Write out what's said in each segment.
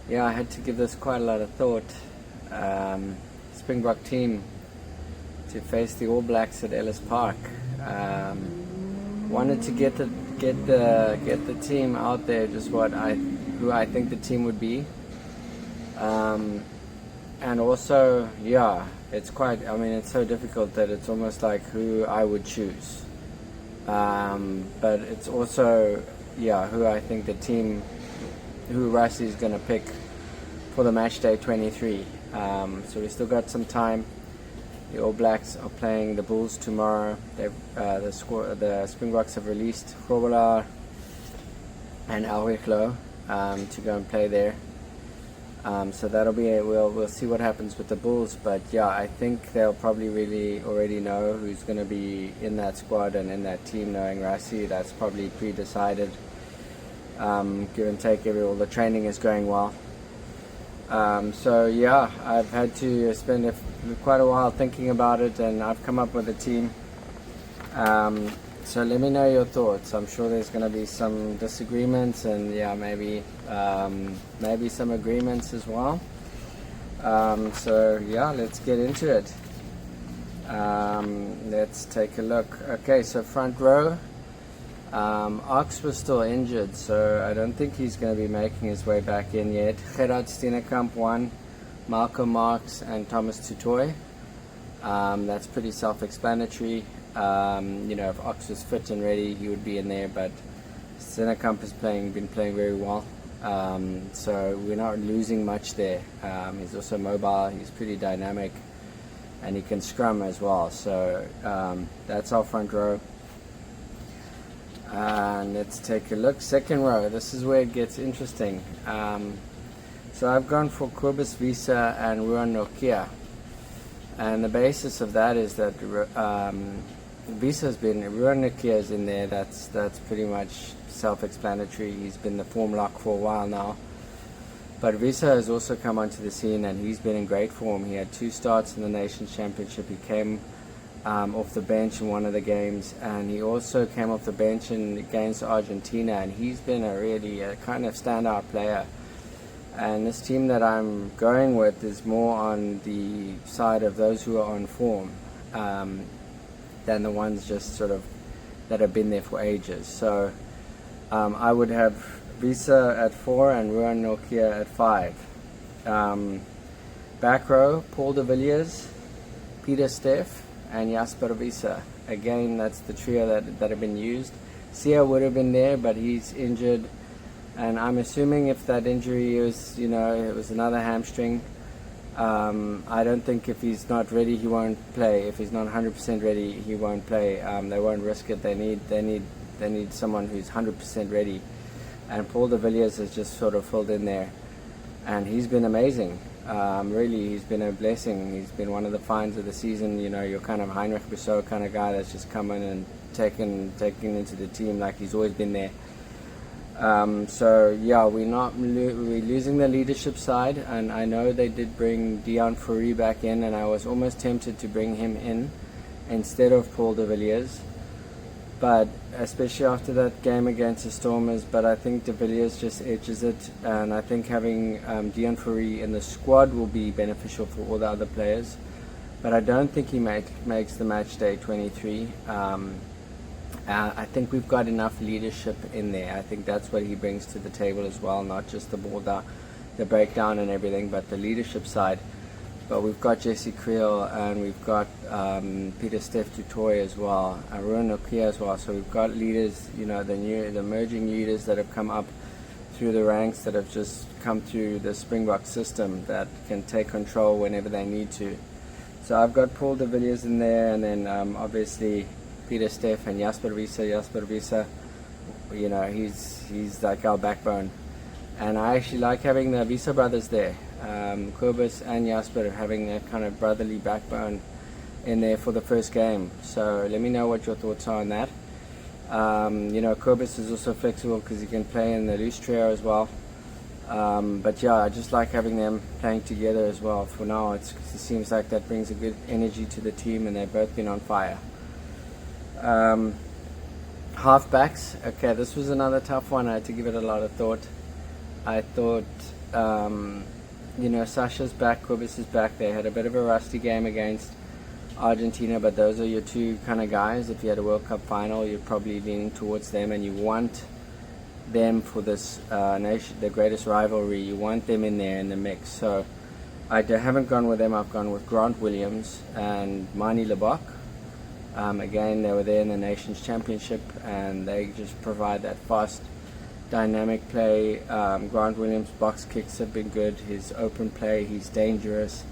Yeah, I had to give this quite a lot of thought. Springbok team to face the All Blacks at Ellis Park. Wanted to get the team out there, just who I think the team would be. And also, yeah, it's so difficult that it's almost like who I would choose. But it's also, who I think who Rassie is going to pick for the match day 23. So we still got some time. The All Blacks are playing the Bulls tomorrow. The Springboks have released Grobelaar and Alweglo to go and play there. So that'll be we'll see what happens with the Bulls, but yeah, I think they'll probably really already know who's going to be in that squad and in that team. Knowing Rassie, that's probably pre-decided. Give and take, all the training is going well. So yeah, I've had to spend quite a while thinking about it, and I've come up with a team. So let me know your thoughts. I'm sure there's going to be some disagreements, and maybe some agreements as well. So yeah, let's get into it. Let's take a look. Okay, so front row. Ox was still injured, so I don't think he's going to be making his way back in yet. Gerhard Steenekamp 1, Malcolm Marx and Thomas du Toit. That's pretty self-explanatory. If Ox was fit and ready, he would be in there, but Steenekamp has been playing very well. So we're not losing much there. He's also mobile, he's pretty dynamic, and he can scrum as well. So that's our front row. Let's take a look. Second row, this is where it gets interesting. So I've gone for Cobus Wiese and Ruan Nortjé, and the basis of that is that Wiese has been, Ruan Nortjé is in there. That's pretty much self-explanatory. He's been the form lock for a while now, but Wiese has also come onto the scene, and he's been in great form. He had 2 starts in the Nations Championship. He came off the bench in one of the games, and he also came off the bench against Argentina, and he's been a kind of standout player. And this team that I'm going with is more on the side of those who are on form than the ones just sort of that have been there for ages. So I would have Wiese at 4 and Ruan Nortjé at 5. Back row, Paul de Villiers, Pieter-Steph and Jasper Wiese. Again, that's the trio that have been used. Sia would have been there, but he's injured, and I'm assuming if that injury is, it was another hamstring, I don't think if he's not ready, he won't play. If he's not 100% ready, he won't play. They won't risk it. They need someone who's 100% ready, and Paul de Villiers has just sort of filled in there, and he's been amazing. Really, he's been a blessing. He's been one of the finds of the season. Your kind of Heinrich Rousseau kind of guy that's just come in and taken into the team like he's always been there. So yeah, we're losing the leadership side, and I know they did bring Deon Fourie back in, and I was almost tempted to bring him in instead of Paul de Villiers, but especially after that game against the Stormers. But I think de Villiers just edges it, and I think having Deon Fourie in the squad will be beneficial for all the other players, but I don't think he makes the match day 23. I think we've got enough leadership in there. I think that's what he brings to the table as well, not just the ball down, the breakdown and everything, but the leadership side. But we've got Jesse Kriel, and we've got Pieter-Steph du Toit as well, and Ruan Nortjé as well. So we've got leaders, the emerging leaders that have come up through the ranks, that have just come through the Springbok system, that can take control whenever they need to. So I've got Paul de Villiers in there, and then obviously Pieter-Steph and Jasper Wiese. Jasper Wiese, he's like our backbone, and I actually like having the Wiese brothers there. Cobus and Jasper having that kind of brotherly backbone in there for the first game. So let me know what your thoughts are on that. Cobus is also flexible because he can play in the loose trio as well. But yeah, I just like having them playing together as well. For now, it seems like that brings a good energy to the team, and they've both been on fire. Halfbacks. Okay, this was another tough one. I had to give it a lot of thought. I thought Sasha's back, Cobus is back. They had a bit of a rusty game against Argentina, but those are your two kind of guys. If you had a World Cup final, you're probably leaning towards them, and you want them for this the greatest rivalry. You want them in there in the mix. So I haven't gone with them. I've gone with Grant Williams and Manie Libbok. Again, they were there in the Nations Championship, and they just provide that fast, dynamic play. Grant Williams' box kicks have been good. His open play, he's dangerous,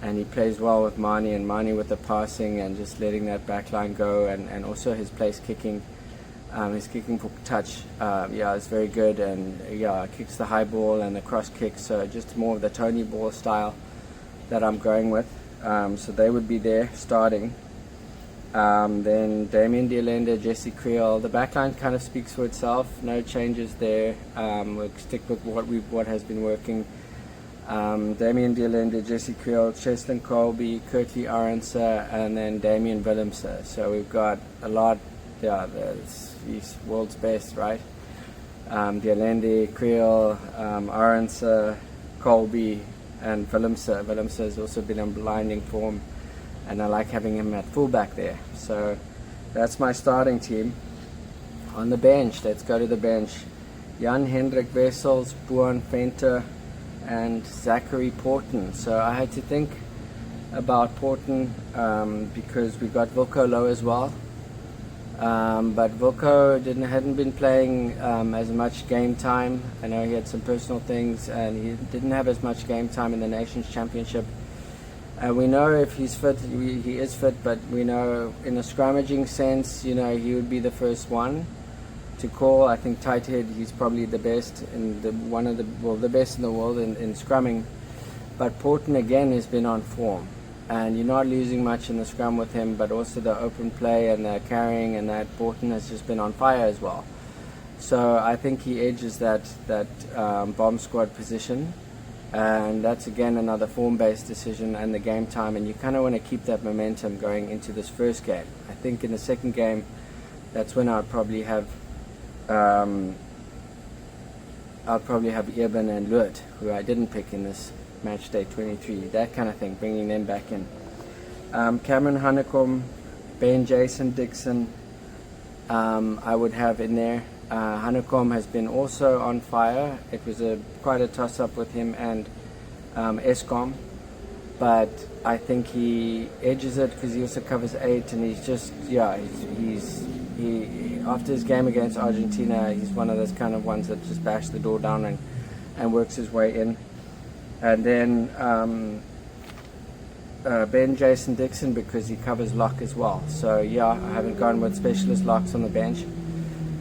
and he plays well with Manie, and Manie with the passing and just letting that backline go, and also his place kicking. His kicking for touch, is very good, and kicks the high ball and the cross kick, so just more of the Tony ball style that I'm going with. So they would be there starting. Then Damian de Allende, Jesse Kriel. The backline kind of speaks for itself. No changes there. We'll stick with what has been working. Damian de Allende, Jesse Kriel, Cheslin Kolbe, Kurtley Arendse, and then Damian Willemse. So we've got a lot. He's world's best, right? De Allende, Kriel, Arendse, Kolbe, and Willemse. Willemse has also been in blinding form, and I like having him at fullback there. So that's my starting team. On the bench, let's go to the bench. Jan Hendrik Wessels, Boan Venter, and Zachary Porton. So I had to think about Porton because we got Wilco low as well. But Wilco hadn't been playing as much game time. I know he had some personal things, and he didn't have as much game time in the Nations Championship. And we know if he's fit, he is fit, but we know in a scrummaging sense, he would be the first one to call. I think tight head, he's probably the best in the best in the world in scrumming. But Porton again has been on form, and you're not losing much in the scrum with him, but also the open play and the carrying, and that Porton has just been on fire as well. So I think he edges that bomb squad position, and that's again another form-based decision and the game time, and you kind of want to keep that momentum going into this first game. I think in the second game, that's when I'd probably have Eben and Lood, who I didn't pick in this match day 23, that kind of thing, bringing them back in. Cameron Hanekom, Ben Jason Dixon, I would have in there. Hanekom has been also on fire. It was quite a toss-up with him and Eskom, but I think he edges it because he also covers 8, and he's just he after his game against Argentina, he's one of those kind of ones that just bash the door down and works his way in. And then Ben Jason Dixon, because he covers lock as well. So I haven't gone with specialist locks on the bench.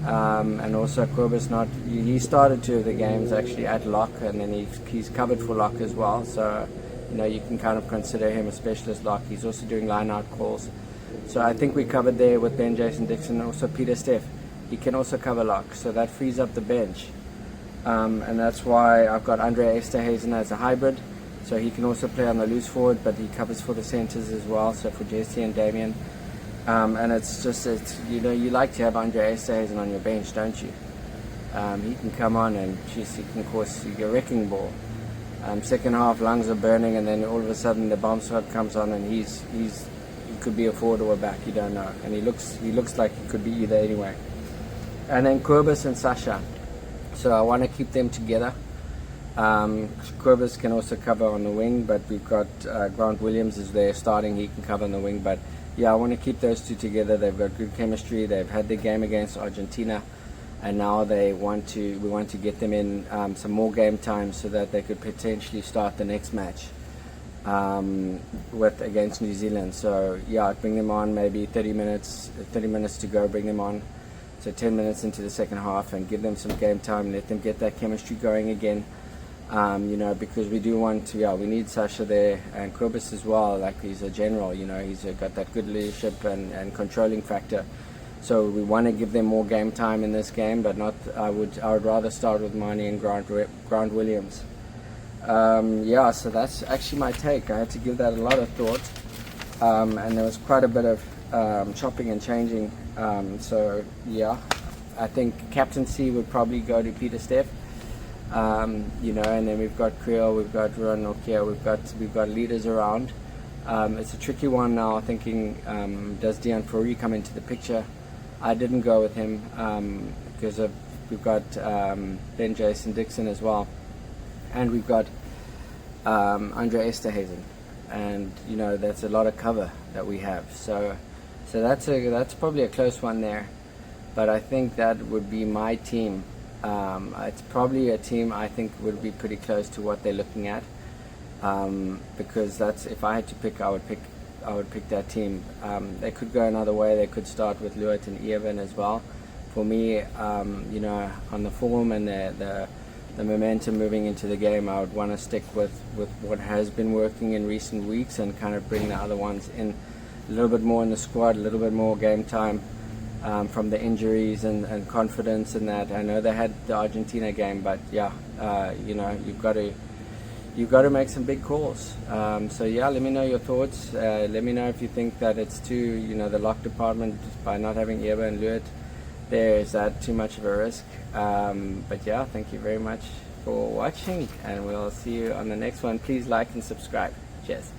And also Cobus he started 2 of the games actually at lock, and then he's covered for lock as well. So you can kind of consider him a specialist lock. He's also doing line out calls. So I think we covered there with Ben Jason Dixon. Also Pieter-Steph, he can also cover lock. So that frees up the bench. And that's why I've got Andre Esterhazen as a hybrid, so he can also play on the loose forward, but he covers for the centres as well, so for Jesse and Damian. And you like to have Andre Esterhazen on your bench, don't you? He can come on and he can cause your wrecking ball. Second half, lungs are burning, and then all of a sudden the bomb squad comes on, and he could be a forward or a back, you don't know, and he looks like he could be either anyway. And then Cobus and Sasha. So I want to keep them together. Cobus can also cover on the wing, but we've got Grant Williams is there starting. He can cover on the wing, but I want to keep those two together. They've got good chemistry. They've had their game against Argentina, and now we want to get them in some more game time so that they could potentially start the next match against New Zealand. So bring them on maybe 30 minutes to go. Bring them on. So 10 minutes into the second half, and give them some game time, let them get that chemistry going again, because we do want to, we need Sasha there, and Cobus as well, like he's a general, he's got that good leadership and controlling factor. So we want to give them more game time in this game, but I would rather start with Manie and Grant Williams. So that's actually my take. I had to give that a lot of thought, and there was quite a bit of chopping and changing. I think captaincy would probably go to Pieter-Steph. You know, and then we've got Kriel, we've got Ruan Nortjé, we've got leaders around. It's a tricky one now, thinking, does Deon Fourie come into the picture? I didn't go with him because we've got Ben Jason Dixon as well, and we've got Andre Esterhazen, and you know, that's a lot of cover that we have. So that's probably a close one there, but I think that would be my team. It's probably a team I think would be pretty close to what they're looking at, because that's, if I had to pick, I would pick that team. They could go another way. They could start with Lood and Eben as well. For me, you know, on the form and the momentum moving into the game, I would want to stick with what has been working in recent weeks and kind of bring the other ones in a little bit more in the squad, a little bit more game time. From the injuries and confidence in that. I know they had the Argentina game, but yeah, you know, you've got to make some big calls. So yeah, let me know your thoughts. Let me know if you think that it's too, you know, the lock department, by not having Eben and Lood there, is that too much of a risk? But yeah, thank you very much for watching, and we'll see you on the next one. Please like and subscribe. Cheers.